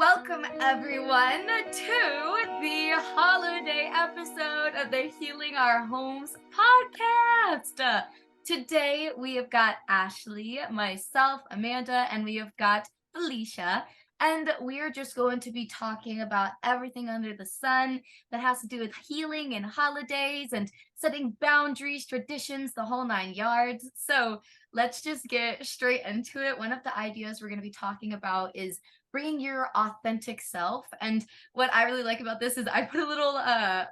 Welcome everyone to the holiday episode of the Healing Our Homes podcast. Today we have got Ashleigh, myself, Amanda, and we have got Felicia. And we are just going to be talking about everything under the sun that has to do with healing and holidays and setting boundaries, traditions, the whole nine yards. So let's just get straight into it. One of the ideas we're going to be talking about is bringing your authentic self. And what I really like about this is I put a little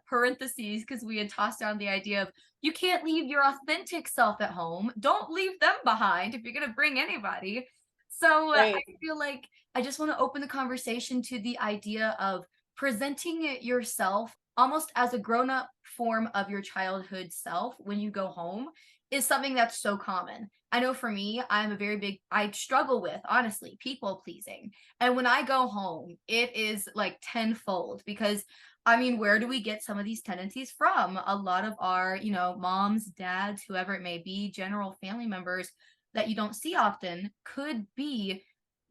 parentheses because we had tossed around the idea of you can't leave your authentic self at home. Don't leave them behind if you're going to bring anybody. So I Right. feel like I just want to open the conversation to the idea of presenting yourself almost as a grown-up form of your childhood self when you go home is something that's so common. I know for me, I struggle with, honestly, people pleasing. And when I go home, it is like tenfold because I mean, where do we get some of these tendencies from? A lot of our, moms, dads, whoever it may be, general family members that you don't see often could be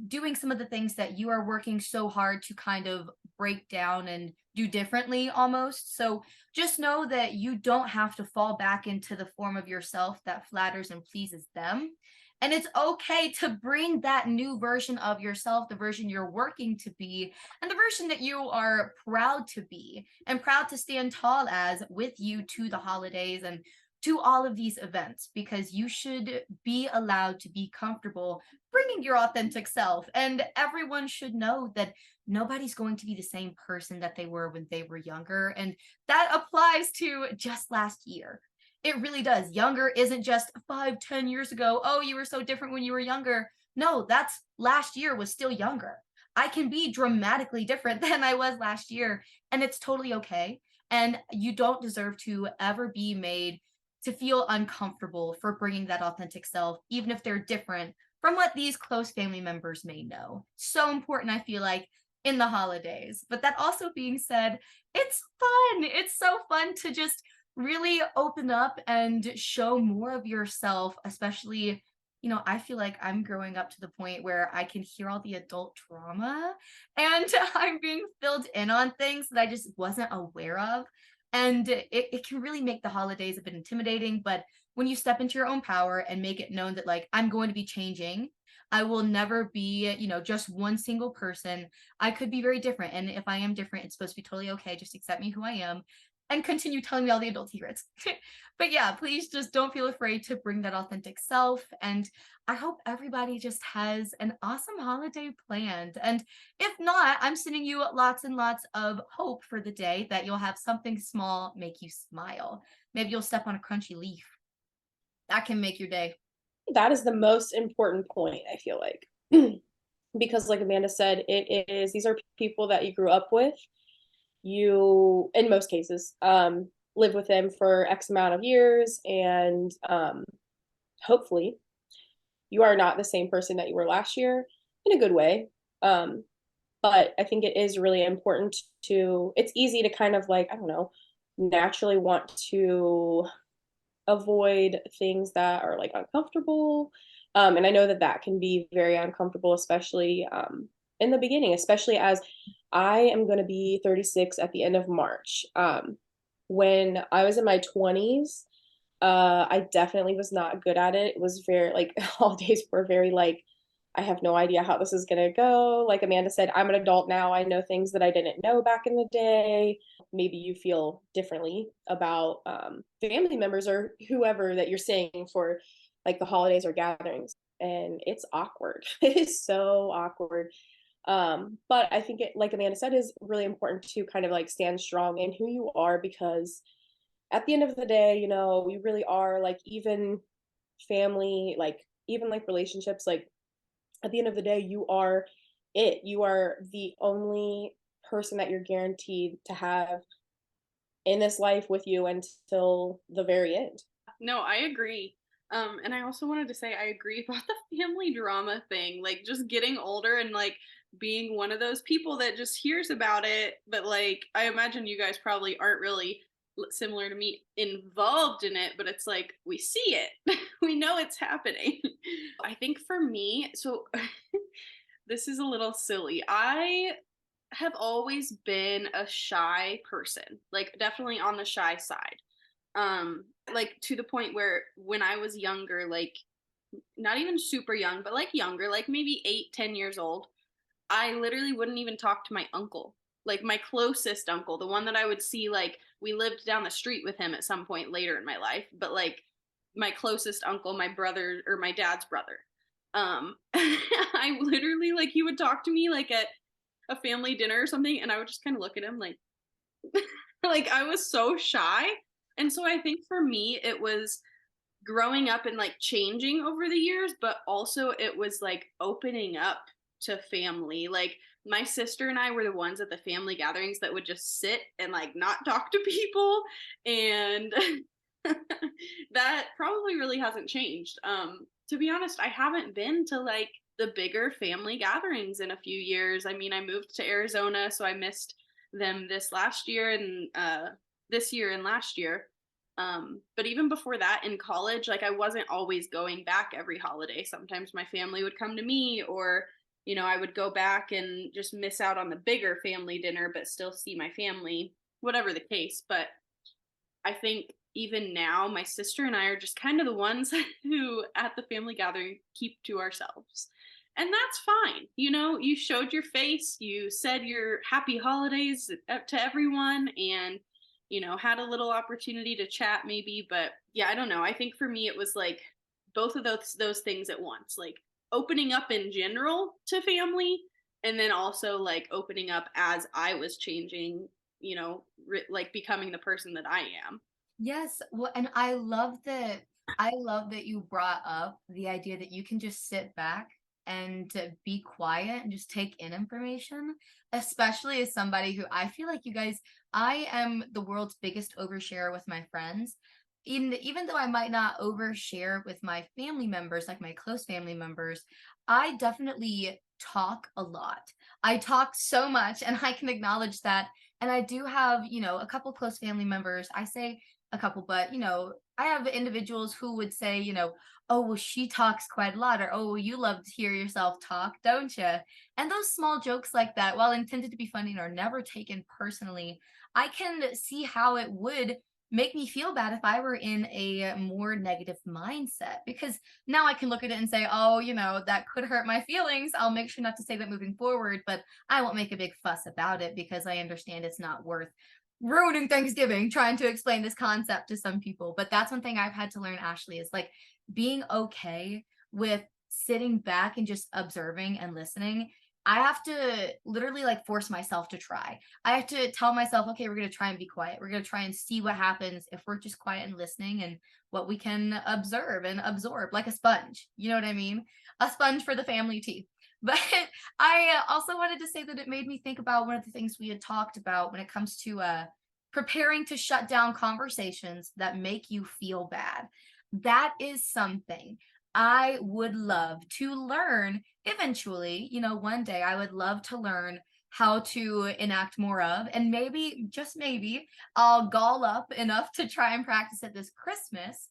doing some of the things that you are working so hard to kind of break down and do differently almost. So just know that you don't have to fall back into the form of yourself that flatters and pleases them. And it's okay to bring that new version of yourself, the version you're working to be, and the version that you are proud to be and proud to stand tall as with you to the holidays and to all of these events, because you should be allowed to be comfortable bringing your authentic self. And everyone should know that nobody's going to be the same person that they were when they were younger. And that applies to just last year. It really does. Younger isn't just 5, 10 years ago. Oh, you were so different when you were younger. No, that's last year was still younger. I can be dramatically different than I was last year, and it's totally okay. And you don't deserve to ever be made to feel uncomfortable for bringing that authentic self, even if they're different from what these close family members may know. So important, I feel like, in the holidays. But that also being said, it's fun. It's so fun to just really open up and show more of yourself, especially. I feel like I'm growing up to the point where I can hear all the adult trauma and I'm being filled in on things that I just wasn't aware of. And it can really make the holidays a bit intimidating. But when you step into your own power and make it known that, like, I'm going to be changing, I will never be, just one single person. I could be very different. And if I am different, it's supposed to be totally okay. Just accept me who I am and continue telling me all the adult secrets. But yeah, please just don't feel afraid to bring that authentic self. And I hope everybody just has an awesome holiday planned. And if not, I'm sending you lots and lots of hope for the day that you'll have something small make you smile. Maybe you'll step on a crunchy leaf. That can make your day. That is the most important point, I feel like. Because like Amanda said, these are people that you grew up with. You, in most cases, live with them for X amount of years, and hopefully you are not the same person that you were last year in a good way. Um, but I think it is really important it's easy to kind of like, I don't know, naturally want to avoid things that are like uncomfortable. And I know that that can be very uncomfortable, especially in the beginning, especially as I am going to be 36 at the end of March. When I was in my 20s, I definitely was not good at it. It was very like holidays were very like, I have no idea how this is going to go. Like Amanda said, I'm an adult now. I know things that I didn't know back in the day. Maybe you feel differently about family members or whoever that you're seeing for like the holidays or gatherings. And it's awkward. It is so awkward. But I think it, like Amanda said, is really important to kind of like stand strong in who you are, because at the end of the day, we really are like, even family, like even like relationships, like at the end of the day, you are it. You are the only person that you're guaranteed to have in this life with you until the very end. No, I agree. And I also wanted to say I agree about the family drama thing. Like just getting older and like being one of those people that just hears about it, but like I imagine you guys probably aren't really similar to me involved in it, but it's like we see it. We know it's happening. I think for me, so this is a little silly. I have always been a shy person, like definitely on the shy side. Like to the point where when I was younger, like not even super young, but like younger, like maybe 8, 10 years old, I literally wouldn't even talk to my uncle. Like my closest uncle, the one that I would see, like we lived down the street with him at some point later in my life, but like my closest uncle, my brother or my dad's brother. I literally like he would talk to me like at a family dinner or something, and I would just kind of look at him like like I was so shy. And so I think for me it was growing up and like changing over the years, but also it was like opening up to family. Like my sister and I were the ones at the family gatherings that would just sit and like not talk to people. And that probably really hasn't changed. To be honest, I haven't been to like the bigger family gatherings in a few years. I mean, I moved to Arizona, so I missed them this last year and this year and last year. But even before that in college, like I wasn't always going back every holiday. Sometimes my family would come to me, or, you know, I would go back and just miss out on the bigger family dinner, but still see my family, whatever the case. But I think even now, my sister and I are just kind of the ones who at the family gathering keep to ourselves. And that's fine. You know, you showed your face, you said your happy holidays to everyone, and, you know, had a little opportunity to chat maybe. But yeah, I don't know. I think for me, it was like both of those things at once, like opening up in general to family, and then also like opening up as I was changing, you know, like becoming the person that I am. Yes, well, and I love that you brought up the idea that you can just sit back and to be quiet and just take in information, especially as somebody who I feel like you guys, I am the world's biggest overshare with my friends. Even though I might not overshare with my family members, like my close family members, I definitely talk a lot. I talk so much, and I can acknowledge that. And I do have, a couple close family members. I say a couple, but I have individuals who would say, oh, well, she talks quite a lot, or oh, well, you love to hear yourself talk, don't you? And those small jokes like that, while intended to be funny and are never taken personally, I can see how it would make me feel bad if I were in a more negative mindset, because now I can look at it and say, oh, that could hurt my feelings. I'll make sure not to say that moving forward, but I won't make a big fuss about it because I understand it's not worth ruining Thanksgiving trying to explain this concept to some people. But that's one thing I've had to learn, Ashleigh, is like being okay with sitting back and just observing and listening. I have to literally like force myself to try. I have to tell myself, okay, we're going to try and be quiet. We're going to try and see what happens if we're just quiet and listening, and what we can observe and absorb like a sponge. You know what I mean? A sponge for the family teeth. But I also wanted to say that it made me think about one of the things we had talked about when it comes to preparing to shut down conversations that make you feel bad. That is something I would love to learn eventually. One day I would love to learn how to enact more of, and maybe, just maybe, I'll gall up enough to try and practice it this Christmas,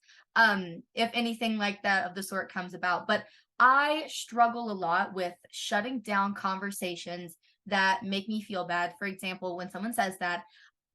if anything like that of the sort comes about. But I struggle a lot with shutting down conversations that make me feel bad. For example, when someone says that,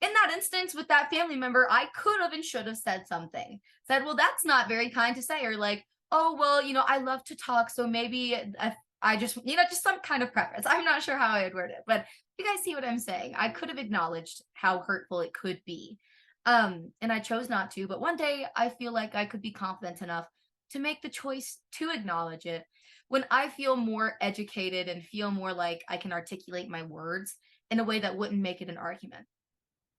in that instance with that family member, I could have and should have said something. Said, well, that's not very kind to say. Or like, oh, well, I love to talk. So maybe if I just, just some kind of preference. I'm not sure how I would word it, but you guys see what I'm saying. I could have acknowledged how hurtful it could be. And I chose not to. But one day I feel like I could be confident enough to make the choice to acknowledge it when I feel more educated and feel more like I can articulate my words in a way that wouldn't make it an argument.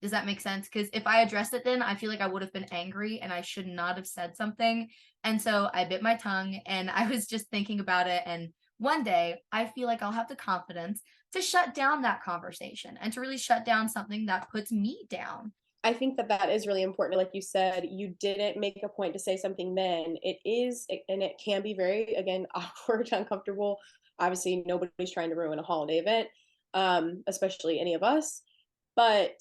Does that make sense? Because if I addressed it then, I feel like I would have been angry and I should not have said something. And so I bit my tongue and I was just thinking about it. And one day I feel like I'll have the confidence to shut down that conversation and to really shut down something that puts me down. I think that that is really important. Like you said, you didn't make a point to say something then. It is, and it can be very, again, awkward, uncomfortable. Obviously, nobody's trying to ruin a holiday event, especially any of us. But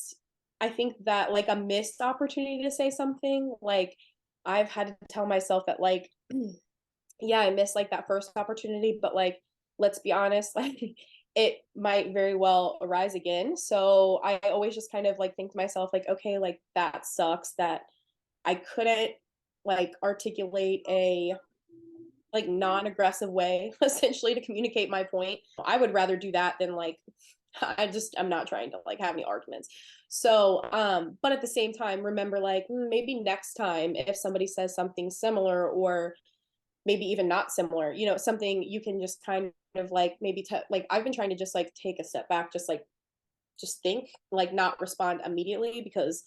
I think that like a missed opportunity to say something, like I've had to tell myself that like, yeah, I missed like that first opportunity, but like, let's be honest, like it might very well arise again. So I always just kind of like think to myself, like, okay, like that sucks that I couldn't like articulate a like non-aggressive way essentially to communicate my point. I would rather do that than like I'm not trying to like have any arguments. So but at the same time remember like maybe next time if somebody says something similar or maybe even not similar, you know, something you can just kind of like maybe like I've been trying to just like take a step back, just think, like not respond immediately because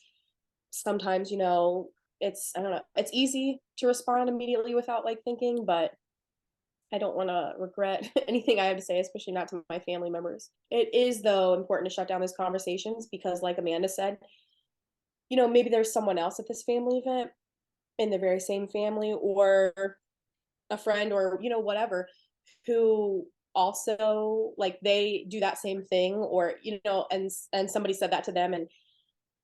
sometimes, you know, it's I don't know, it's easy to respond immediately without like thinking, but I don't want to regret anything I have to say, especially not to my family members. It is, though, important to shut down those conversations because, like Amanda said, you know, maybe there's someone else at this family event in the very same family or a friend or, you know, whatever, who also like they do that same thing or, you know, and somebody said that to them and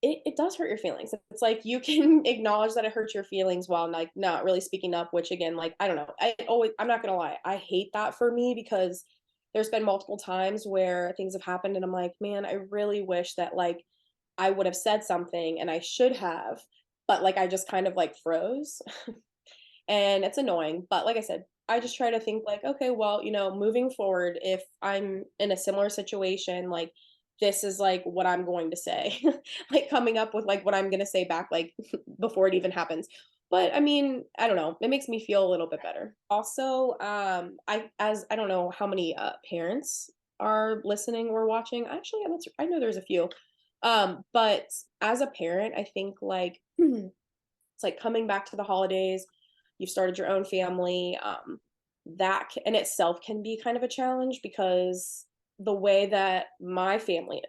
it does hurt your feelings. It's like you can acknowledge that it hurts your feelings while like not really speaking up, which again, like I don't know. I'm not gonna lie, I hate that for me because there's been multiple times where things have happened and I'm like, man, I really wish that like I would have said something and I should have, but like I just kind of like froze. And it's annoying. But like I said, I just try to think like, okay, well, you know, moving forward, if I'm in a similar situation, like this is like what I'm going to say, like coming up with like what I'm going to say back, like before it even happens. But I mean, I don't know. It makes me feel a little bit better. Also, I don't know how many parents are listening or watching. Actually, I know there's a few. But as a parent, I think like it's like coming back to the holidays, you've started your own family. In itself can be kind of a challenge because the way that my family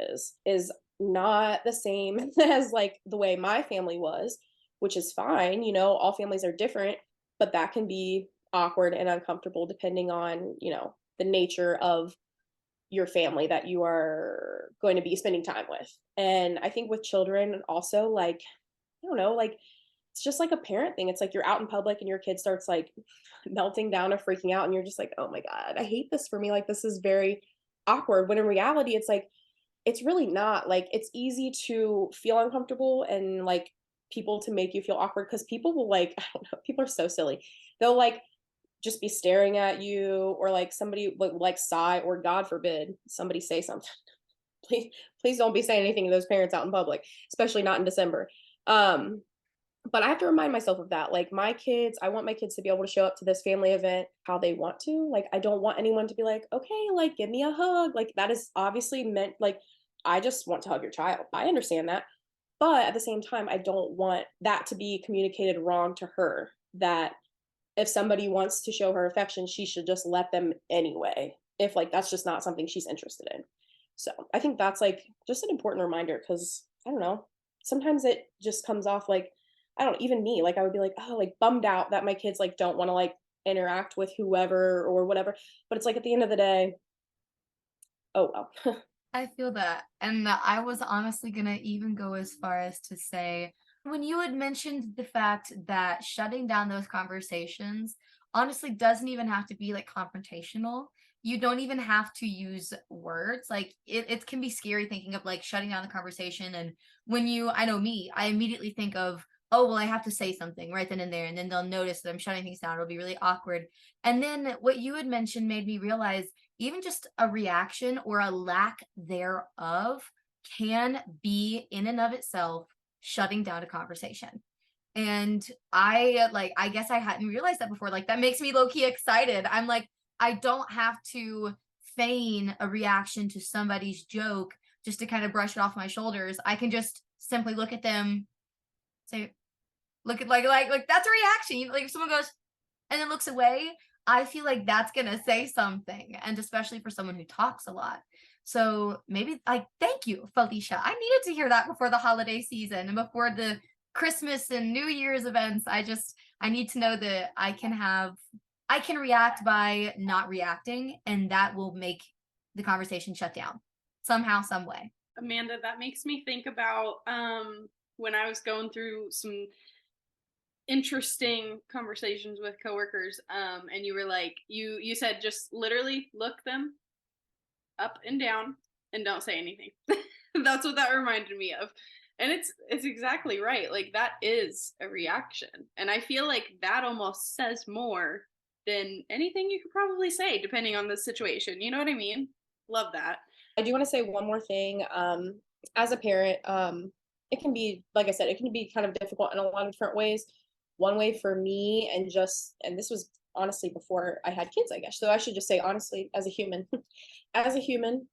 is not the same as like the way my family was, which is fine. You know, all families are different, but that can be awkward and uncomfortable depending on, you know, the nature of your family that you are going to be spending time with. And I think with children also like I don't know, like it's just like a parent thing. It's like you're out in public and your kid starts like melting down or freaking out, and you're just like, oh my God, I hate this for me. Like, this is very awkward. When in reality, it's like, it's really not. Like, it's easy to feel uncomfortable and like people to make you feel awkward because people will like, I don't know, people are so silly. They'll like just be staring at you or like somebody would like sigh or God forbid somebody say something. Please don't be saying anything to those parents out in public, especially not in December. Um, but I have to remind myself of that. Like my kids, I want my kids to be able to show up to this family event how they want to. Like I don't want anyone to be like, okay, like give me a hug. Like that is obviously meant like I just want to hug your child. I understand that. But at the same time, I don't want that to be communicated wrong to her that if somebody wants to show her affection, she should just let them anyway. If like that's just not something she's interested in. So I think that's like just an important reminder because I don't know. Sometimes it just comes off like I don't even me. Like I would be like, oh, like bummed out that my kids like don't want to like interact with whoever or whatever. But it's like at the end of the day, oh well. I feel that. And I was honestly gonna even go as far as to say, when you had mentioned the fact that shutting down those conversations honestly doesn't even have to be like confrontational. You don't even have to use words. Like it can be scary thinking of like shutting down the conversation. And when I know me, I immediately think of, oh, well, I have to say something right then and there. And then they'll notice that I'm shutting things down. It'll be really awkward. And then what you had mentioned made me realize even just a reaction or a lack thereof can be in and of itself shutting down a conversation. And I guess I hadn't realized that before. Like that makes me low key excited. I'm like, I don't have to feign a reaction to somebody's joke just to kind of brush it off my shoulders. I can just simply look at them, say, look at like that's a reaction. Like if someone goes and then looks away, I feel like that's gonna say something, and especially for someone who talks a lot. So maybe like thank you, Felicia. I needed to hear that before the holiday season and before the Christmas and New Year's events. I need to know that I can react by not reacting, and that will make the conversation shut down somehow, some way. Amanda, that makes me think about when I was going through some interesting conversations with coworkers and you were like you said just literally look them up and down and don't say anything. That's what that reminded me of. And it's exactly right. Like that is a reaction. And I feel like that almost says more than anything you could probably say depending on the situation. You know what I mean? Love that. I do want to say one more thing. As a parent, it can be, like I said, it can be kind of difficult in a lot of different ways. One way for me, and this was honestly before I had kids, I guess. So I should just say honestly, as a human, as a human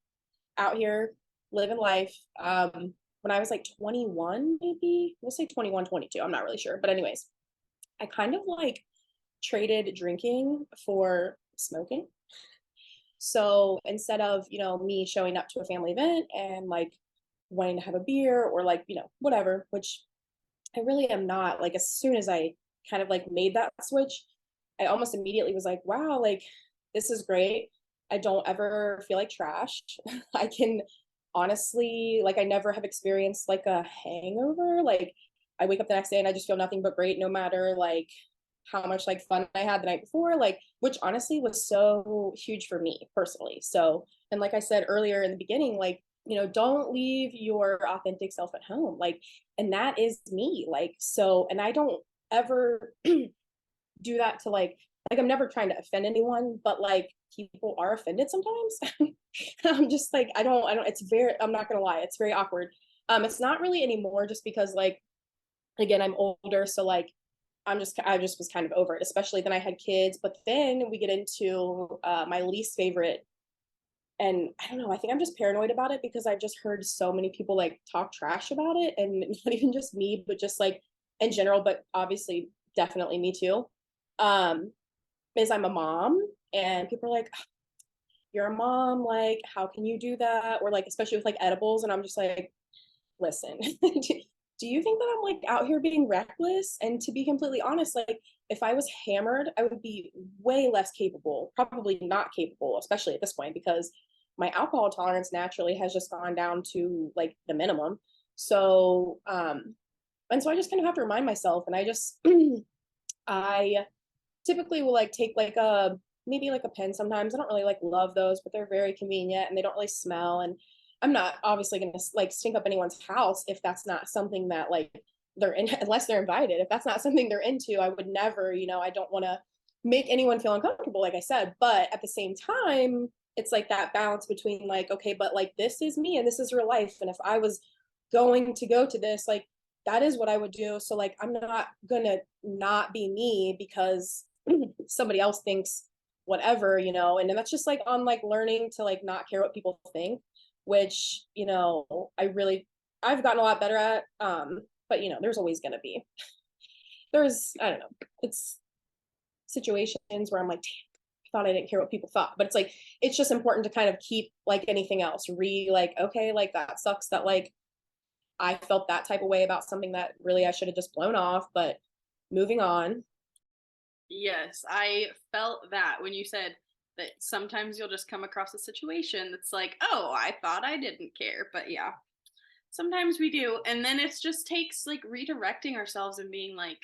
out here living life, when I was like 21, maybe we'll say 21, 22, I'm not really sure. But anyways, I kind of like traded drinking for smoking. So instead of, me showing up to a family event and like wanting to have a beer or like, whatever, which I really am not, like as soon as I kind of like made that switch, I almost immediately was like, wow, like this is great. I don't ever feel like trash. I can honestly, like I never have experienced like a hangover. Like I wake up the next day and I just feel nothing but great no matter like how much like fun I had the night before, like which honestly was so huge for me personally. So, and like I said earlier in the beginning, like, don't leave your authentic self at home. Like, and that is me. Like, so, and I don't ever do that to like I'm never trying to offend anyone, but like people are offended sometimes. I'm just like, I don't, it's very, I'm not gonna lie, it's very awkward. It's not really anymore just because like, again, I'm older. So like, I just was kind of over it, especially then I had kids. But then we get into my least favorite. And I don't know, I think I'm just paranoid about it because I've just heard so many people like talk trash about it. And not even just me, but just like in general, but obviously, definitely me too. Um, is I'm a mom and people are like, you're a mom, like, how can you do that? Or like, especially with like edibles. And I'm just like, listen, do you think that I'm like out here being reckless? And to be completely honest, like if I was hammered, I would be way less capable, probably not capable, especially at this point, because my alcohol tolerance naturally has just gone down to like the minimum. So, and so I just kind of have to remind myself, and I just, I typically will like take like a, maybe like a pen sometimes. I don't really like love those, but they're very convenient and they don't really smell. And I'm not obviously going to like stink up anyone's house if that's not something that like they're in, unless they're invited. If that's not something they're into, I would never, I don't want to make anyone feel uncomfortable, like I said. But at the same time, it's like that balance between like, okay, but like this is me and this is real life. And if I was going to go to this, like that is what I would do. So like I'm not gonna not be me because somebody else thinks whatever, and then that's just like on like learning to like not care what people think, which I've gotten a lot better at. But there's always gonna be, I don't know, it's situations where I'm like, damn, I thought I didn't care what people thought. But it's like it's just important to kind of keep like anything else like, okay, like that sucks that like I felt that type of way about something that really I should have just blown off, but moving on. Yes, I felt that when you said that sometimes you'll just come across a situation that's like, oh, I thought I didn't care. But yeah, sometimes we do. And then it just takes like redirecting ourselves and being like,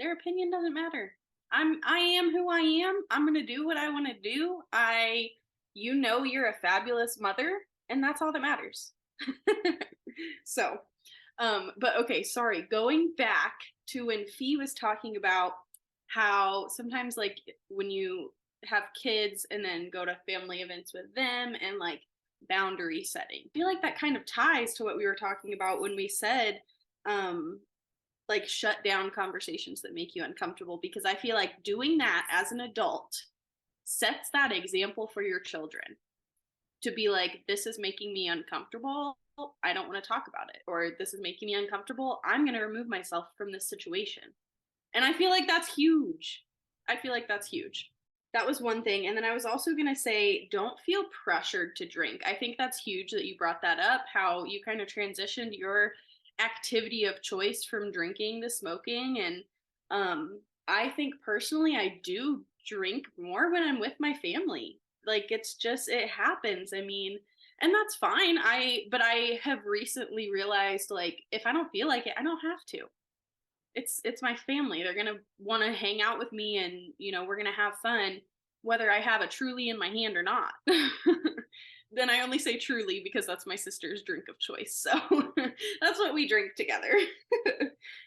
their opinion doesn't matter. I am who I am. I'm gonna do what I want to do. You're a fabulous mother, and that's all that matters. So, but okay, sorry. Going back to when Fee was talking about how sometimes like when you have kids and then go to family events with them and like boundary setting. I feel like that kind of ties to what we were talking about when we said like shut down conversations that make you uncomfortable, because I feel like doing that as an adult sets that example for your children to be like, this is making me uncomfortable. I don't want to talk about it. Or this is making me uncomfortable. I'm going to remove myself from this situation. And I feel like that's huge. I feel like that's huge. That was one thing. And then I was also going to say, don't feel pressured to drink. I think that's huge that you brought that up, how you kind of transitioned your activity of choice from drinking to smoking. And I think personally, I do drink more when I'm with my family. Like it's just, it happens. I mean, and that's fine. But I have recently realized like, if I don't feel like it, I don't have to. It's my family. They're gonna want to hang out with me, and we're gonna have fun, whether I have a Truly in my hand or not. then I only say truly because that's my sister's drink of choice. So that's what we drink together.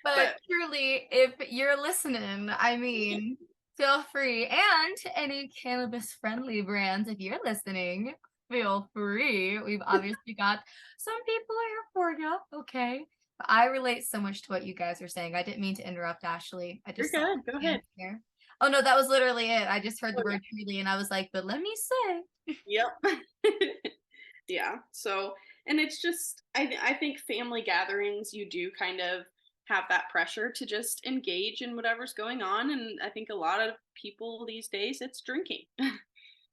But But truly, if you're listening, I mean, feel free. And any cannabis friendly brands, if you're listening, feel free. We've obviously got some people here for you. Okay. But I relate so much to what you guys are saying. I didn't mean to interrupt, Ashley. I you're just saw good. Go your hand ahead. there. Oh no, that was literally it. I just heard Oh, the word truly and I was like, but let me say. yeah. Yep. Yeah. So, and it's just, I think family gatherings, you do kind of have that pressure to just engage in whatever's going on. And I think a lot of people these days, it's drinking.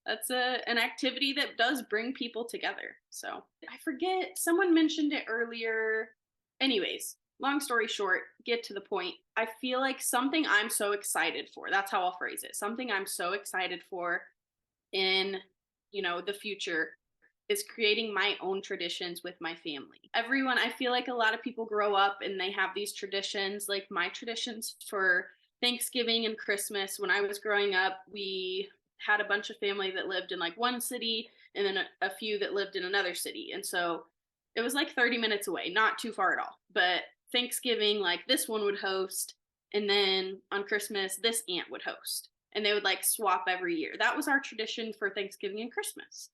That's an activity that does bring people together. So I forget, someone mentioned it earlier. Anyways, long story short, get to the point. I feel like something I'm so excited for, that's how I'll phrase it. Something I'm so excited for in, the future is creating my own traditions with my family. Everyone, I feel like a lot of people grow up and they have these traditions, like my traditions for Thanksgiving and Christmas. When I was growing up, we had a bunch of family that lived in like one city and then a few that lived in another city. And so it was like 30 minutes away, not too far at all. But Thanksgiving, like this one would host, and then on Christmas, this aunt would host. And they would like swap every year. That was our tradition for Thanksgiving and Christmas.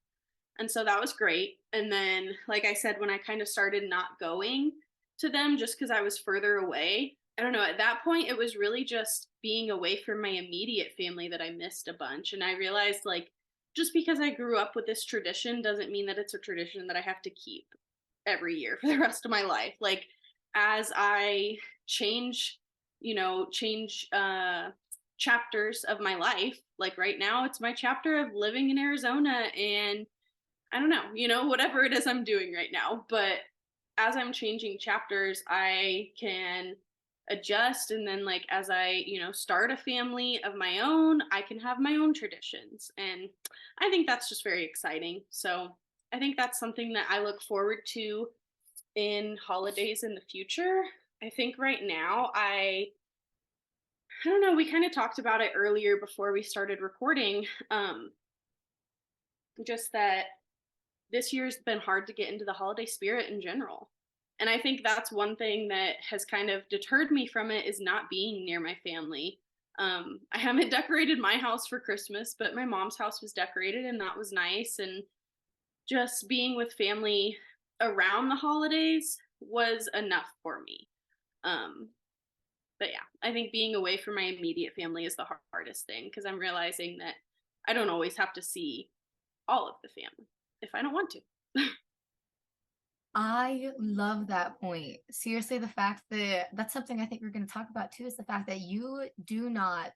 And so that was great. And then, like I said, when I kind of started not going to them just because I was further away, I don't know, at that point, it was really just being away from my immediate family that I missed a bunch. And I realized, like, just because I grew up with this tradition doesn't mean that it's a tradition that I have to keep every year for the rest of my life. Like, as I change, chapters of my life, like right now, it's my chapter of living in Arizona and I don't know, whatever it is I'm doing right now. But as I'm changing chapters, I can adjust. And then, like, as I, start a family of my own, I can have my own traditions. And I think that's just very exciting. So I think that's something that I look forward to in holidays in the future. I think right now, I don't know, we kind of talked about it earlier before we started recording. Just that this year's been hard to get into the holiday spirit in general. And I think that's one thing that has kind of deterred me from it is not being near my family. I haven't decorated my house for Christmas, but my mom's house was decorated and that was nice. And just being with family around the holidays was enough for me. Um, but yeah, I think being away from my immediate family is the hardest thing because I'm realizing that I don't always have to see all of the family if I don't want to. I love that point. Seriously, the fact that that's something I think we're going to talk about too is the fact that you do not,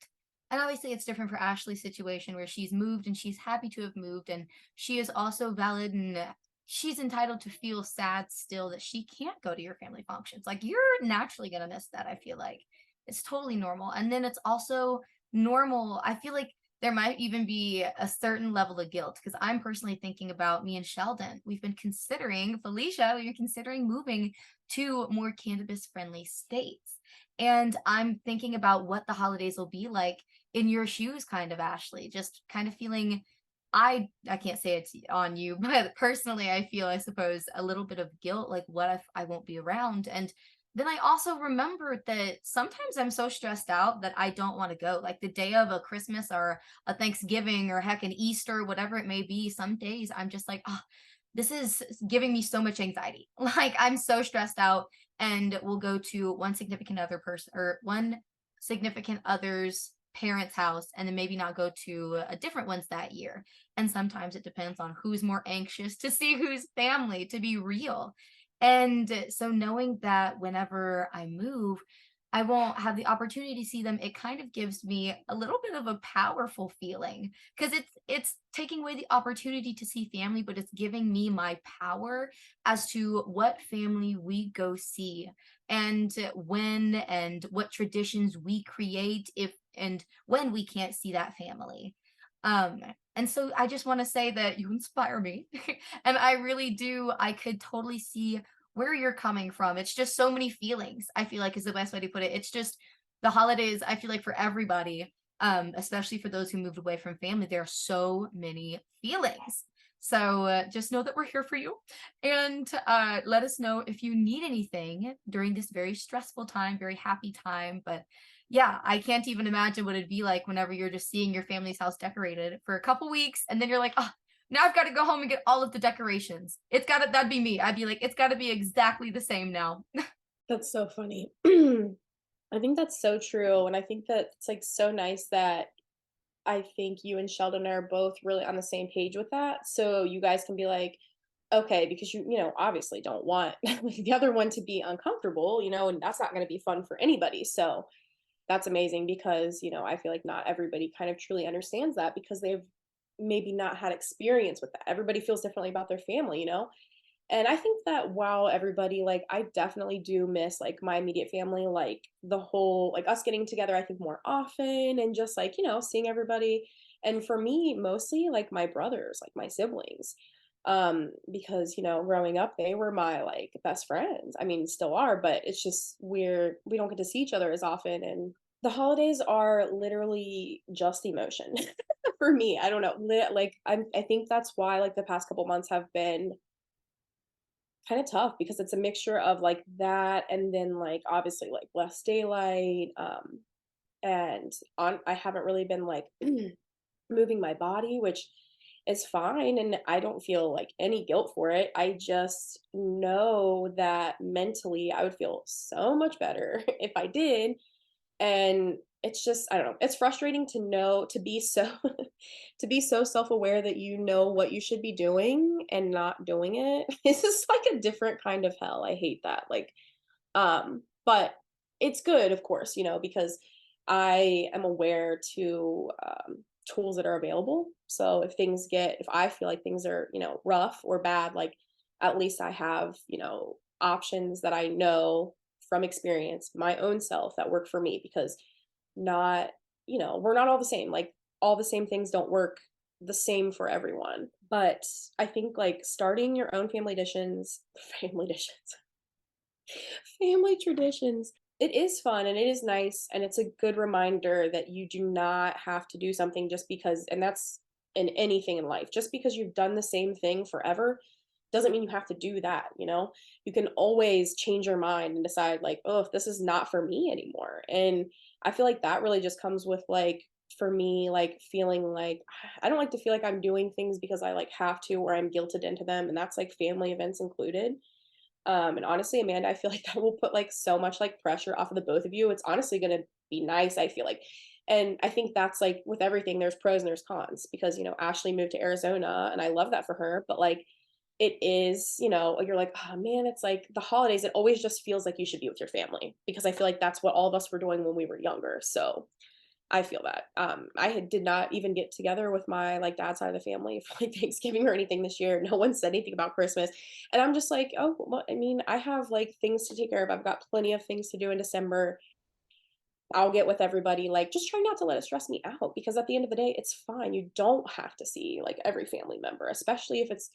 and obviously it's different for Ashley's situation where she's moved and she's happy to have moved, and she is also valid and she's entitled to feel sad still that she can't go to your family functions. Like you're naturally going to miss that, I feel like. It's totally normal. And then it's also normal. I feel like there might even be a certain level of guilt because I'm personally thinking about me and Sheldon. We've been considering, Felicia, we've been considering moving to more cannabis friendly states. And I'm thinking about what the holidays will be like in your shoes, kind of, Ashley. Just kind of feeling I can't say it's on you, but personally I feel, I suppose, a little bit of guilt, like what if I won't be around? And then I also remembered that sometimes I'm so stressed out that I don't want to go. Like the day of a Christmas or a Thanksgiving or heck an Easter, whatever it may be, some days I'm just like, oh, this is giving me so much anxiety. Like I'm so stressed out and we'll go to one significant other person or one significant other's parents' house and then maybe not go to a different ones that year. And sometimes it depends on who's more anxious to see whose family, to be real. And so knowing that whenever I move, I won't have the opportunity to see them, it kind of gives me a little bit of a powerful feeling because it's taking away the opportunity to see family, but it's giving me my power as to what family we go see and when and what traditions we create if and when we can't see that family. Um, and so I just want to say that you inspire me. And I really do. I could totally see where you're coming from. It's just so many feelings, I feel like is the best way to put it. It's just the holidays, I feel like for everybody, especially for those who moved away from family, there are so many feelings. So just know that we're here for you, and let us know if you need anything during this very stressful time, very happy time. But yeah, I can't even imagine what it'd be like whenever you're just seeing your family's house decorated for a couple weeks, and then you're like, oh, now I've got to go home and get all of the decorations. It's got to, that'd be me. I'd be like, it's got to be exactly the same now. That's so funny. I think that's so true, and I think that it's, like, so nice that I think you and Sheldon are both really on the same page with that, so you guys can be like, "Okay," because obviously don't want the other one to be uncomfortable, and that's not gonna be fun for anybody, so that's amazing because, I feel like not everybody kind of truly understands that because they've maybe not had experience with that. Everybody feels differently about their family. And I think that while everybody, like, I definitely do miss like my immediate family, like the whole, like us getting together, I think more often and just like, seeing everybody. And for me, mostly like my brothers, like my siblings. Because, growing up, they were my like best friends. I mean, still are, but it's just we don't get to see each other as often. And the holidays are literally just emotion for me. I don't know. Like I think that's why like the past couple months have been kind of tough because it's a mixture of like that and then like obviously like less daylight and on I haven't really been like moving my body, which is fine and I don't feel like any guilt for it. I just know that mentally I would feel so much better if I did, and it's just I don't know, it's frustrating to know to be so to be so self-aware that you know what you should be doing and not doing it. This is like a different kind of hell. I hate that. Like, but it's good, of course, because I am aware to tools that are available. So if I feel like things are, rough or bad, like at least I have, options that I know from experience, my own self that work for me because not, we're not all the same. Like all the same things don't work the same for everyone. But I think like starting your own family dishes, family traditions. It is fun and it is nice and it's a good reminder that you do not have to do something just because and that's in anything in life. Just because you've done the same thing forever doesn't mean you have to do that. You can always change your mind and decide like, "Oh, if this is not for me anymore." And I feel like that really just comes with like for me like feeling like I don't like to feel like I'm doing things because I like have to or I'm guilted into them and that's like family events included. And honestly, Amanda, I feel like that will put like so much like pressure off of the both of you. It's honestly going to be nice, I feel like. And I think that's like with everything, there's pros and there's cons because, Ashley moved to Arizona and I love that for her. But like, it is, you're like, oh man, it's like the holidays, it always just feels like you should be with your family because I feel like that's what all of us were doing when we were younger. So I feel that. Did not even get together with my like dad's side of the family for like Thanksgiving or anything this year. No one said anything about Christmas. And I'm just like, oh, well, I mean, I have like things to take care of. I've got plenty of things to do in December. I'll get with everybody. Like, just try not to let it stress me out because at the end of the day, it's fine. You don't have to see like every family member, especially if it's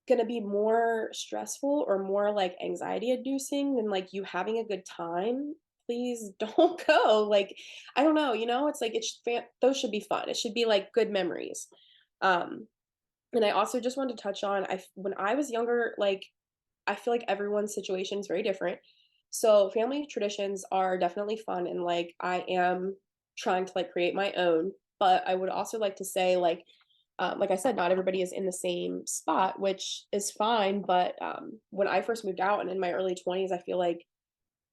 going to be more stressful or more like anxiety inducing than like you having a good time. Please don't go. Like, I don't know, it's like those should be fun. It should be like good memories. Um, and I also just wanted to touch on when I was younger, like I feel like everyone's situation is very different. So family traditions are definitely fun and like I am trying to like create my own, but I would also like to say like I said, not everybody is in the same spot, which is fine. But when I first moved out and in my early 20s, I feel like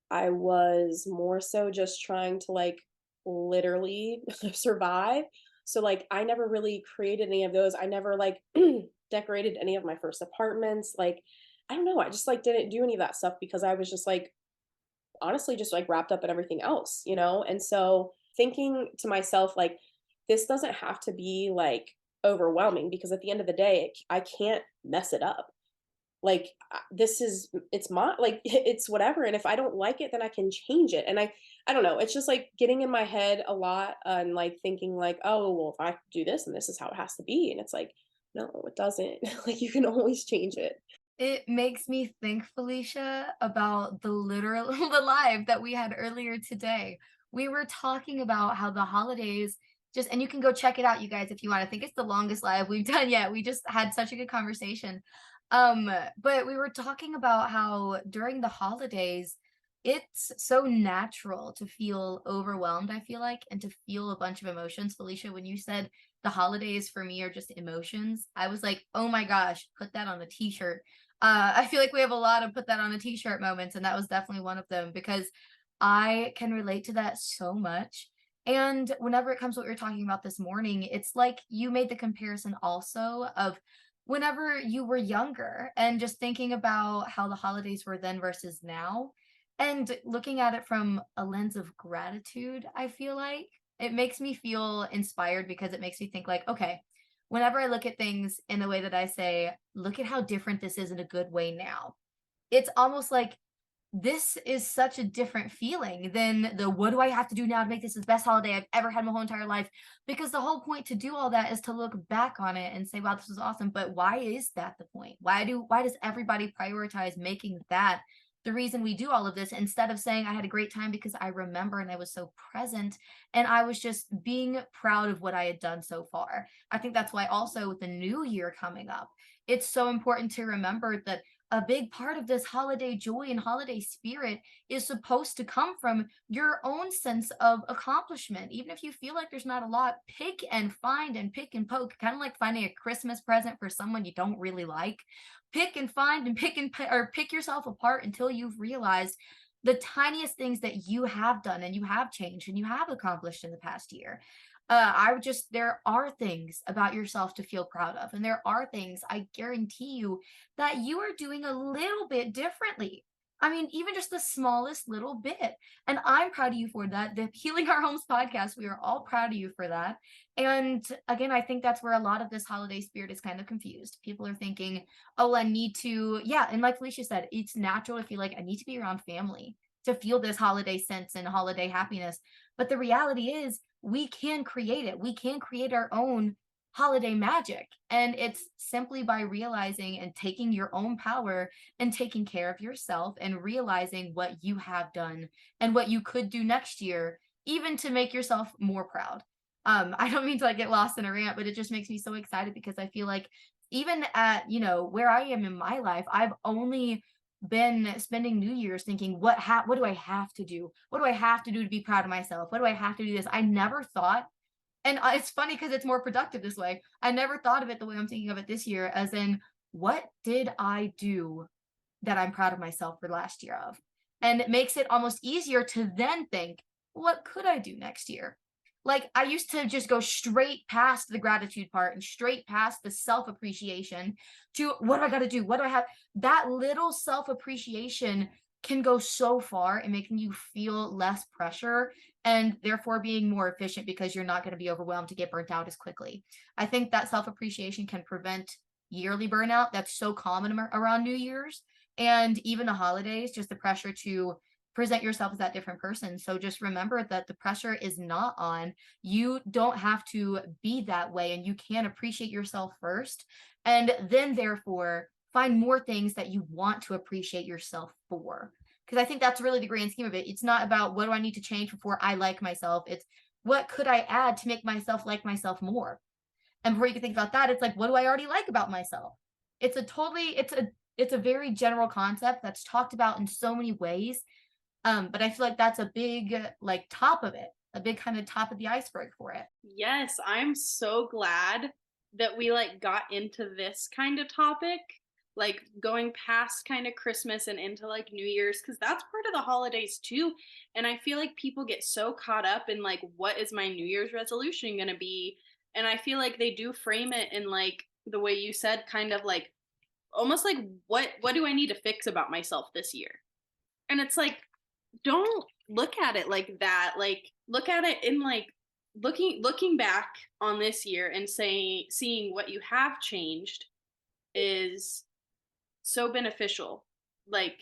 I was more so just trying to like literally survive. So like I never really created any of those. I never like decorated any of my first apartments. Like I don't know, I just like didn't do any of that stuff because I was just like honestly just like wrapped up in everything else. And so thinking to myself like this doesn't have to be like overwhelming because at the end of the day I can't mess it up. Like it's my like it's whatever and if I don't like it then I can change it. And I don't know, it's just like getting in my head a lot and like thinking like, oh well, if I do this and this is how it has to be, and it's like no it doesn't. Like you can always change it. It makes me think, Felicia, about the literal the live that we had earlier today. We were talking about how the holidays just and you can go check it out, you guys, if you want. I think it's the longest live we've done yet. We just had such a good conversation. But we were talking about how during the holidays, it's so natural to feel overwhelmed, I feel like, and to feel a bunch of emotions. Felicia, when you said the holidays for me are just emotions, I was like, oh my gosh, put that on a t-shirt. I feel like we have a lot of put that on a t-shirt moments, and that was definitely one of them because I can relate to that so much. And whenever it comes to what you're talking about this morning, it's like you made the comparison also of whenever you were younger and just thinking about how the holidays were then versus now and looking at it from a lens of gratitude. I feel like it makes me feel inspired because it makes me think like, okay, whenever I look at things in the way that I say, look at how different this is in a good way now, it's almost like this is such a different feeling than the what do I have to do now to make this the best holiday I've ever had my whole entire life? Because the whole point to do all that is to look back on it and say, wow, this was awesome. But why is that the point? Why does everybody prioritize making that the reason we do all of this instead of saying I had a great time because I remember and I was so present and I was just being proud of what I had done so far. I think that's why also with the new year coming up, it's so important to remember that a big part of this holiday joy and holiday spirit is supposed to come from your own sense of accomplishment. Even if you feel like there's not a lot, pick and find and pick and poke, kind of like finding a Christmas present for someone you don't really like. Pick and find and or pick yourself apart until you've realized the tiniest things that you have done and you have changed and you have accomplished in the past year. There are things about yourself to feel proud of. And there are things I guarantee you that you are doing a little bit differently. I mean, even just the smallest little bit. And I'm proud of you for that. The Healing Our Homes podcast, we are all proud of you for that. And again, I think that's where a lot of this holiday spirit is kind of confused. People are thinking, oh, I need to, yeah. And like Felicia said, it's natural to feel like I need to be around family to feel this holiday sense and holiday happiness. But the reality is, we can create it. We can create our own holiday magic. And it's simply by realizing and taking your own power and taking care of yourself and realizing what you have done and what you could do next year, even to make yourself more proud. I don't mean to like get lost in a rant, but it just makes me so excited because I feel like even at, where I am in my life, I've only been spending New Year's thinking, what do I have to do? What do I have to do to be proud of myself? What do I have to do this? I never thought, and it's funny because it's more productive this way. I never thought of it the way I'm thinking of it this year, as in, what did I do that I'm proud of myself for last year of? And it makes it almost easier to then think, what could I do next year? Like I used to just go straight past the gratitude part and straight past the self appreciation to what do I got to do? What do I have? That little self appreciation can go so far in making you feel less pressure and therefore being more efficient because you're not going to be overwhelmed to get burnt out as quickly. I think that self appreciation can prevent yearly burnout that's so common around New Year's and even the holidays, just the pressure to present yourself as that different person. So just remember that the pressure is not on. You don't have to be that way and you can appreciate yourself first and then therefore find more things that you want to appreciate yourself for. Because I think that's really the grand scheme of it. It's not about what do I need to change before I like myself. It's what could I add to make myself like myself more? And before you can think about that, it's like, what do I already like about myself? It's a very general concept that's talked about in so many ways, but I feel like that's a big, like, top of it, a big kind of top of the iceberg for it. Yes, I'm so glad that we like got into this kind of topic, like going past kind of Christmas and into like New Year's, because that's part of the holidays too. And I feel like people get so caught up in like, what is my New Year's resolution going to be? And I feel like they do frame it in like the way you said, kind of like almost like what do I need to fix about myself this year? And it's like, don't look at it like that. Like look at it in like looking back on this year and seeing what you have changed is so beneficial. Like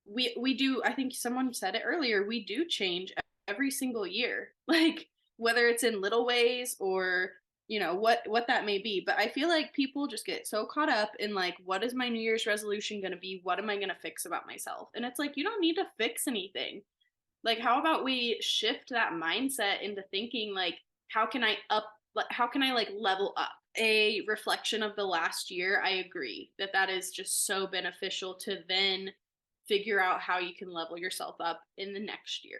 we do, I think someone said it earlier, we do change every single year. Like whether it's in little ways or what that may be. But I feel like people just get so caught up in like, what is my New Year's resolution going to be? What am I going to fix about myself? And it's like, you don't need to fix anything. Like, how about we shift that mindset into thinking like, how can I like level up? A reflection of the last year, I agree that is just so beneficial to then figure out how you can level yourself up in the next year.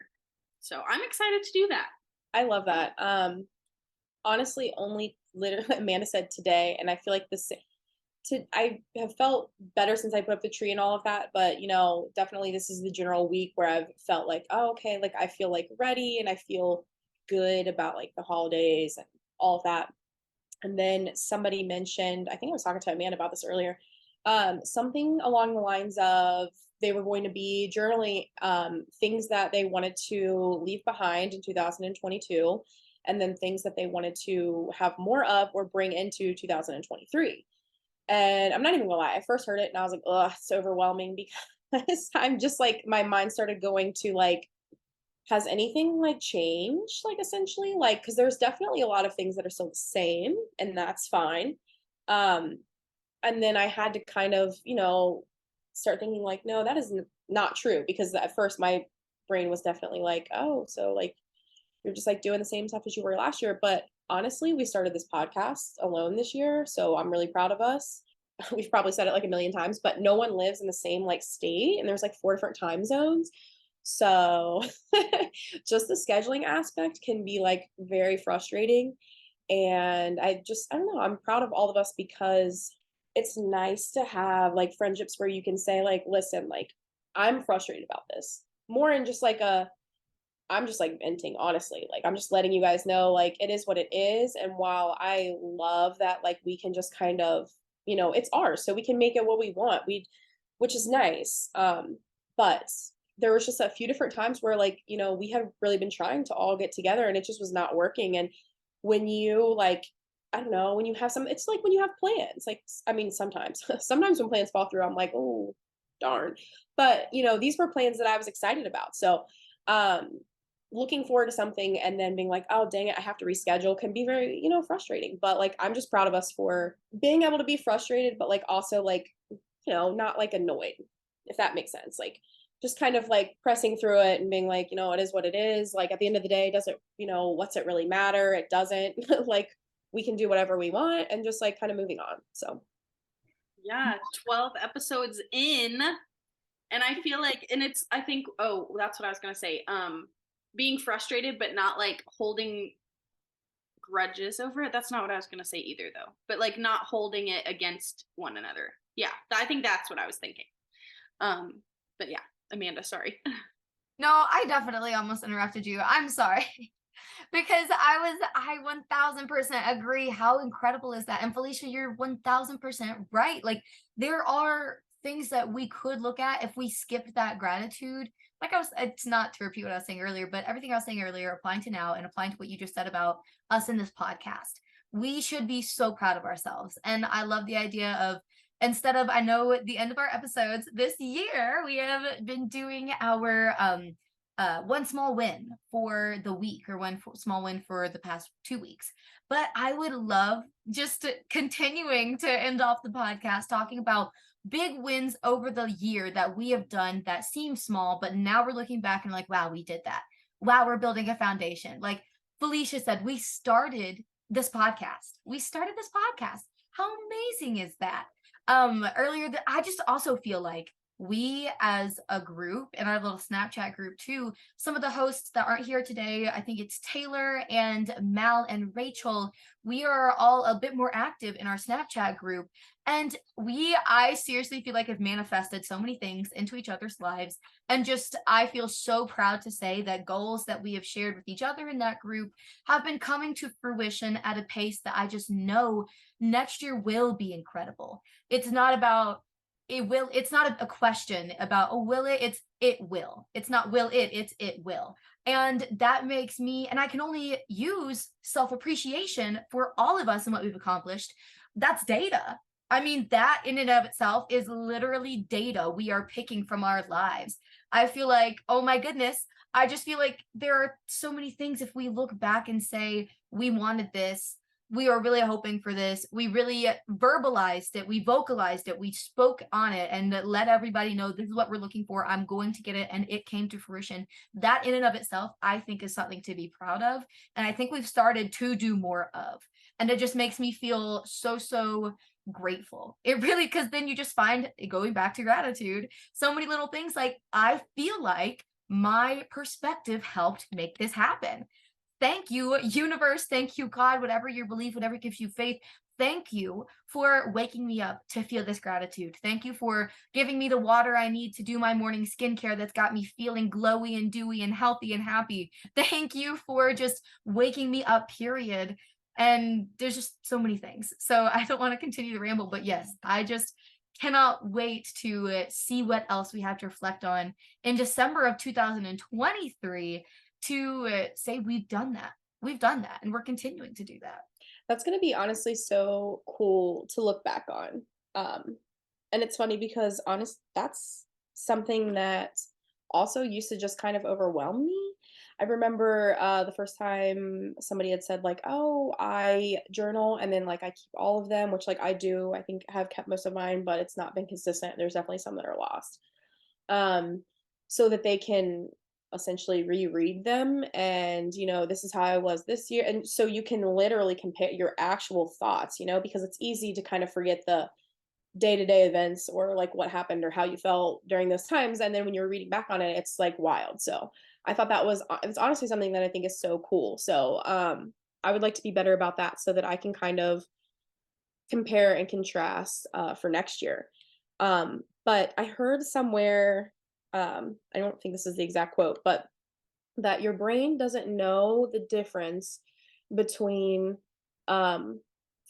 So I'm excited to do that. I love that. Honestly, only literally Amanda said today, and I feel like I have felt better since I put up the tree and all of that, but definitely this is the general week where I've felt like, oh, okay, like I feel like ready and I feel good about like the holidays and all of that. And then somebody mentioned, I think I was talking to Amanda about this earlier, something along the lines of they were going to be journaling things that they wanted to leave behind in 2022, and then things that they wanted to have more of or bring into 2023. And I'm not even gonna lie, I first heard it and I was like, ugh, it's overwhelming because I'm just like, my mind started going to like, has anything like changed, like essentially? Like, because there's definitely a lot of things that are still the same, and that's fine. Um, and then I had to kind of, start thinking like, no, that is not true. Because at first my brain was definitely like, oh, so like you're just like doing the same stuff as you were last year. But honestly, we started this podcast alone this year, so I'm really proud of us. We've probably said it like a million times, but no one lives in the same like state, and there's like 4 different time zones. So just the scheduling aspect can be like very frustrating. And I don't know, I'm proud of all of us because it's nice to have like friendships where you can say like, listen, like I'm frustrated about this. More in just like I'm just like venting, honestly. Like I'm just letting you guys know like it is what it is. And while I love that like we can just kind of, it's ours, so we can make it what we want. Which is nice. But there was just a few different times where like, we had really been trying to all get together and it just was not working. And when you like, I don't know, when you have it's like when you have plans, like, I mean, sometimes, sometimes when plans fall through, I'm like, oh, darn. But, these were plans that I was excited about. So, looking forward to something and then being like, oh, dang it, I have to reschedule can be very, frustrating. But like, I'm just proud of us for being able to be frustrated, but like also like, not like annoyed, if that makes sense. Like, just kind of like pressing through it and being like, it is what it is. Like at the end of the day, does it, what's it really matter? It doesn't. Like we can do whatever we want and just like kind of moving on. So Yeah, 12 episodes in. And I feel like, and it's, I think, oh, that's what I was going to say. Being frustrated, but not like holding grudges over it. That's not what I was going to say either, though. But like not holding it against one another. Yeah, I think that's what I was thinking. But yeah, Amanda, sorry. No, I definitely almost interrupted you. I'm sorry. Because I 1000% agree. How incredible is that? And Felicia, you're 1000% right. Like there are things that we could look at if we skipped that gratitude. Like it's not to repeat what I was saying earlier, but everything I was saying earlier applying to now and applying to what you just said about us in this podcast. We should be so proud of ourselves. And I love the idea of instead of, I know at the end of our episodes this year, we have been doing our one small win for the week or one small win for the past 2 weeks. But I would love just continuing to end off the podcast talking about big wins over the year that we have done that seem small, but now we're looking back and like, wow, we did that. Wow, we're building a foundation. Like Felicia said, we started this podcast. How amazing is that? Earlier, I just also feel like we as a group and our little Snapchat group too, some of the hosts that aren't here today, I think it's Taylor and Mal and Rachel, we are all a bit more active in our Snapchat group. And I seriously feel like have manifested so many things into each other's lives. And just, I feel so proud to say that goals that we have shared with each other in that group have been coming to fruition at a pace that I just know next year will be incredible. It's not about it's not a question about, oh, will it will. It's not will it will. And that makes me, and I can only use self-appreciation for all of us and what we've accomplished. That's data. I mean, that in and of itself is literally data we are picking from our lives. I feel like, oh my goodness, I just feel like there are so many things if we look back and say we wanted this we are really hoping for this. We really verbalized it, we vocalized it, we spoke on it, and let everybody know this is what we're looking for. I'm going to get it, and it came to fruition. That in and of itself, I think, is something to be proud of, and I think we've started to do more of. And it just makes me feel so grateful. It really, because then you just find, going back to gratitude, so many little things like I feel like my perspective helped make this happen. Thank you, universe. Thank you, God, whatever your belief, whatever gives you faith. Thank you for waking me up to feel this gratitude. Thank you for giving me the water I need to do my morning skincare that's got me feeling glowy and dewy and healthy and happy. Thank you for just waking me up, period. And there's just so many things. So I don't want to continue to ramble, but yes, I just cannot wait to see what else we have to reflect on in December of 2023 to say we've done that. We've done that, and we're continuing to do that. That's going to be honestly so cool to look back on. And it's funny because that's something that also used to just kind of overwhelm me. I remember the first time somebody had said like, "Oh, I journal and then like I keep all of them," which like I do. I think I have kept most of mine, but it's not been consistent. There's definitely some that are lost. Um, so that they can essentially reread them and, this is how I was this year. And so you can literally compare your actual thoughts, because it's easy to kind of forget the day-to-day events or like what happened or how you felt during those times, and then when you're reading back on it, it's like wild. So I thought that was it's honestly something that I think is so cool. So I would like to be better about that so that I can kind of compare and contrast for next year. But I heard somewhere, I don't think this is the exact quote, but that your brain doesn't know the difference between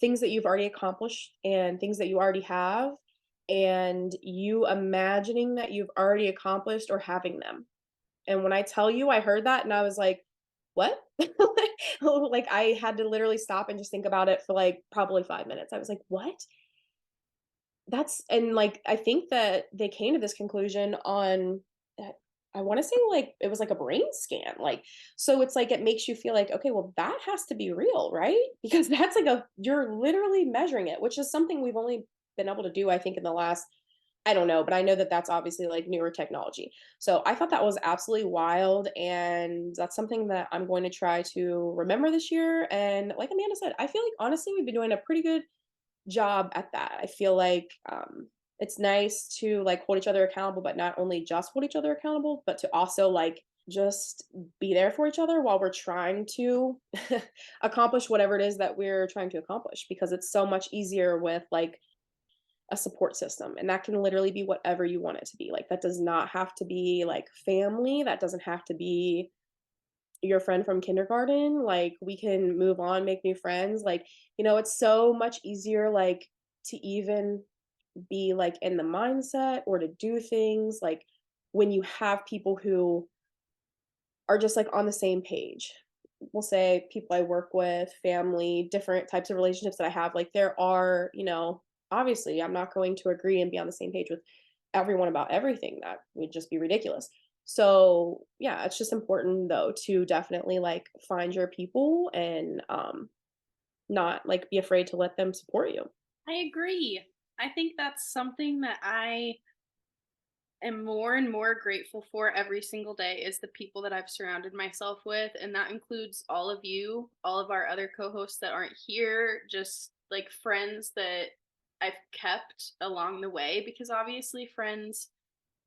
things that you've already accomplished and things that you already have, and you imagining that you've already accomplished or having them. And when I tell you, I heard that and I was like, what? Like I had to literally stop and just think about it for like probably 5 minutes. I was like, what? And like I think that they came to this conclusion on I want to say like it was like a brain scan. Like so it's like it makes you feel like, okay, well that has to be real, right? Because that's like you're literally measuring it, which is something we've only been able to do I think in the last, I don't know, but I know that that's obviously like newer technology. So I thought that was absolutely wild, and that's something that I'm going to try to remember this year. And like Amanda said, I feel like honestly we've been doing a pretty good job at that. I feel like it's nice to like hold each other accountable, but not only just hold each other accountable, but to also like just be there for each other while we're trying to accomplish whatever it is that we're trying to accomplish, because it's so much easier with like a support system, and that can literally be whatever you want it to be. Like that does not have to be like family, that doesn't have to be your friend from kindergarten. Like we can move on, make new friends. Like, it's so much easier like to even be like in the mindset or to do things like when you have people who are just like on the same page. We'll say people I work with, family, different types of relationships that I have. Like there are, obviously I'm not going to agree and be on the same page with everyone about everything. That would just be ridiculous. So yeah, it's just important though to definitely like find your people and not like be afraid to let them support you. I agree. I think that's something that I am more and more grateful for every single day is the people that I've surrounded myself with. And that includes all of you, all of our other co hosts that aren't here, just like friends that I've kept along the way, because obviously friends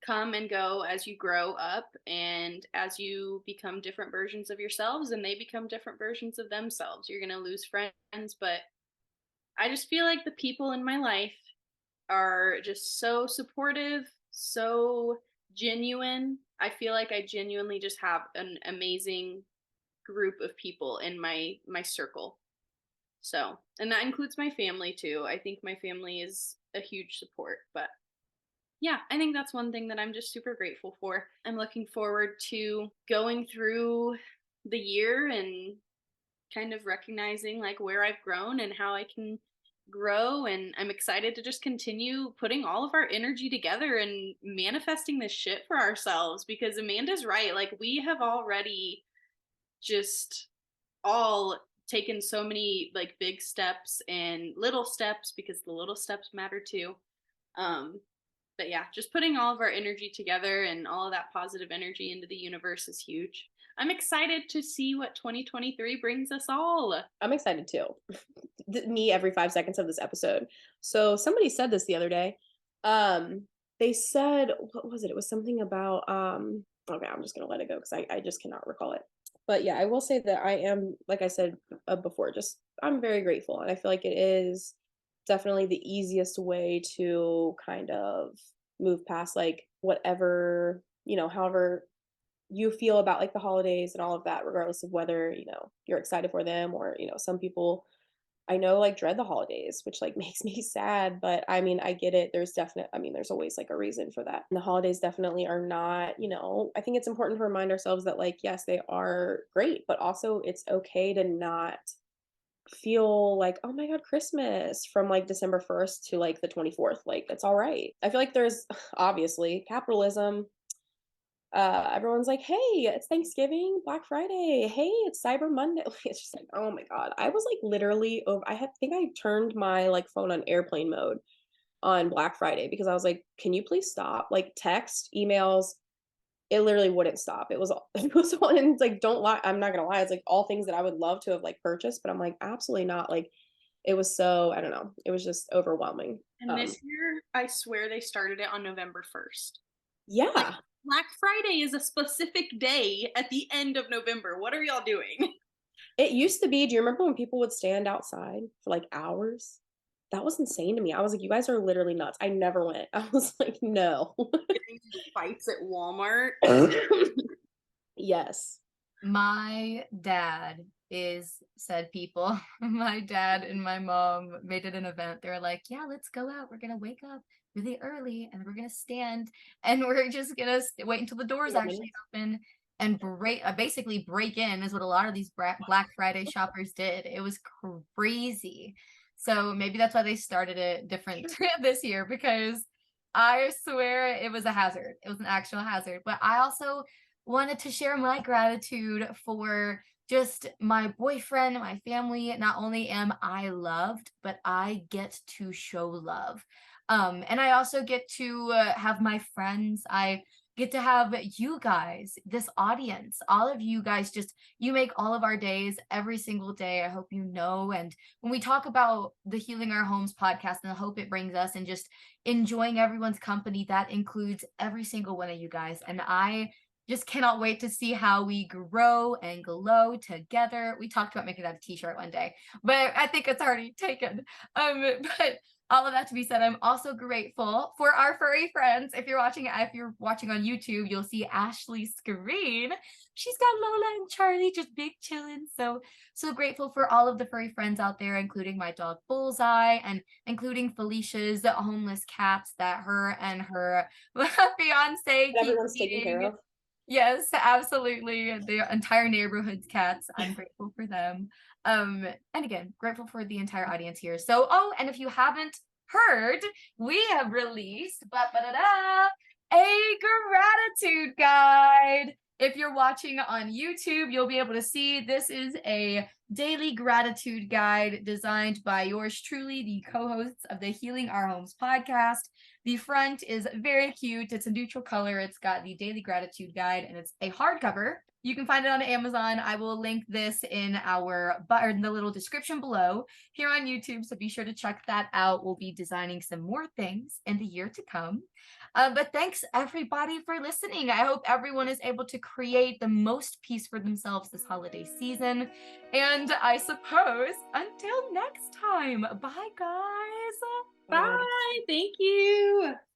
come and go as you grow up and as you become different versions of yourselves and they become different versions of themselves. You're going to lose friends, but I just feel like the people in my life are just so supportive, so genuine. I feel like I genuinely just have an amazing group of people in my circle. So, and that includes my family too. I think my family is a huge support, but yeah, I think that's one thing that I'm just super grateful for. I'm looking forward to going through the year and kind of recognizing like where I've grown and how I can grow, and I'm excited to just continue putting all of our energy together and manifesting this shit for ourselves, because Amanda's right, like we have already just all taken so many like big steps and little steps, because the little steps matter too. Um, but yeah, just putting all of our energy together and all of that positive energy into the universe is huge. I'm excited to see what 2023 brings us all. I'm excited too. Me every 5 seconds of this episode. So somebody said this the other day. They said, what was it? It was something about okay, I'm just gonna let it go because I just cannot recall it. But yeah, I will say that I am, like I said before, just I'm very grateful. And I feel like it is definitely the easiest way to kind of move past like whatever, however you feel about like the holidays and all of that, regardless of whether, you're excited for them or, some people I know like dread the holidays, which like makes me sad, but I mean, I get it. There's always like a reason for that. And the holidays definitely are not, I think it's important to remind ourselves that like, yes, they are great, but also it's okay to not feel like, oh my God, Christmas from like December 1st to like the 24th. Like, it's all right. I feel like there's obviously capitalism. Everyone's like, hey, it's Thanksgiving, Black Friday, hey, it's Cyber Monday. It's just like, oh my God. I was like literally over, think I turned my like phone on airplane mode on Black Friday because I was like, can you please stop? Like text, emails, it literally wouldn't stop. It was all, it was all, and it's like, don't lie. I'm not gonna lie. It's like all things that I would love to have like purchased, but I'm like, absolutely not. Like it was so, I don't know. It was just overwhelming. And this year, I swear they started it on November 1st. Like, Yeah. Black Friday is a specific day at the end of November. What are y'all doing? It used to be, do you remember when people would stand outside for like hours? That was insane to me. I was like, you guys are literally nuts. I never went. I was like, no. Getting into fights at Walmart. Yes. My dad is said people. My dad and my mom made it an event. They were like, yeah, let's go out. We're going to wake up really early and we're going to stand and we're just going to wait until the doors actually open and basically break in is what a lot of these Black Friday shoppers did. It was crazy. So maybe that's why they started it different this year, because I swear it was a hazard. It was an actual hazard. But I also wanted to share my gratitude for just my boyfriend, my family. Not only am I loved, but I get to show love. And I also get to have my friends. I get to have you guys, this audience, all of you guys, just you make all of our days every single day. I hope you know. And when we talk about the Healing Our Homes podcast and the hope it brings us and just enjoying everyone's company, that includes every single one of you guys. And I just cannot wait to see how we grow and glow together. We talked about making that a t-shirt one day, but I think it's already taken. But all of that to be said, I'm also grateful for our furry friends. If you're watching on YouTube, you'll see Ashleigh's screen. She's got Lola and Charlie just big chilling. So grateful for all of the furry friends out there, including my dog Bullseye and including Felicia's homeless cats that her and her fiance keep Everyone's taken care feeding. of. Yes, absolutely. The entire neighborhood's cats. I'm grateful for them. And again, grateful for the entire audience here. So, oh, and if you haven't heard, we have released a gratitude guide. If you're watching on YouTube, you'll be able to see this is a daily gratitude guide designed by yours truly, the co-hosts of the Healing Our Homes podcast. The front is very cute. It's a neutral color. It's got the daily gratitude guide and it's a hardcover. You can find it on Amazon. I will link this in in the little description below here on YouTube. So be sure to check that out. We'll be designing some more things in the year to come. But thanks everybody for listening. I hope everyone is able to create the most peace for themselves this holiday season. And I suppose until next time, bye guys. Bye. Thank you.